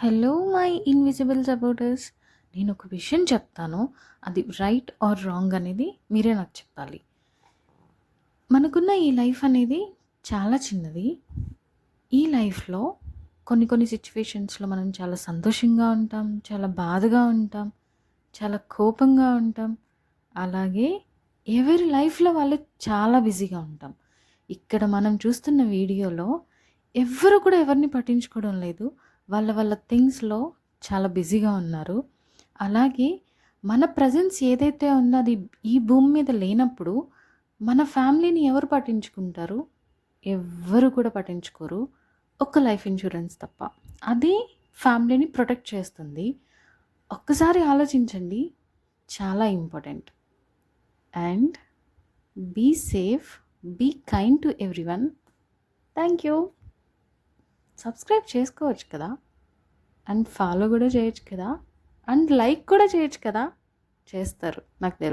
Hello my invisible supporters. నేను ఒక విషయం చెప్తాను. అది రైట్ ఆర్ రాంగ్ అనేది మీరే నాకు చెప్పాలి. మనకున్న ఈ లైఫ్ అనేది చాలా చిన్నది. ఈ లైఫ్‌లో కొన్ని సిట్యుయేషన్స్‌లో మనం చాలా సంతోషంగా ఉంటాం, చాలా బాధగా ఉంటాం, చాలా కోపంగా ఉంటాం. అలాగే ఎవరి లైఫ్‌లో వాళ్ళు చాలా బిజీగా ఉంటాం. ఇక్కడ మనం చూస్తున్న వీడియోలో ఎవ్వరు కూడా ఎవరిని పట్టించుకోవడం లేదు. వాళ్ళ థింగ్స్‌లో చాలా బిజీగా ఉన్నారు. అలాగే మన ప్రెజెన్స్ ఏదైతే ఉందో అది ఈ భూమి మీద లేనప్పుడు మన ఫ్యామిలీని ఎవరు పట్టించుకుంటారు? ఎవ్వరు కూడా పట్టించుకోరు. ఒక్క లైఫ్ ఇన్స్యూరెన్స్ తప్ప. అది ఫ్యామిలీని ప్రొటెక్ట్ చేస్తుంది. ఒక్కసారి ఆలోచించండి. చాలా important. And be safe, be kind to everyone. Thank you. Subscribe చేసుకోవచ్చు కదా! అండ్ ఫాలో కూడా చేయొచ్చు కదా! అండ్ లైక్ కూడా చేయొచ్చు కదా! చేస్తారు నాకు తెలుసు.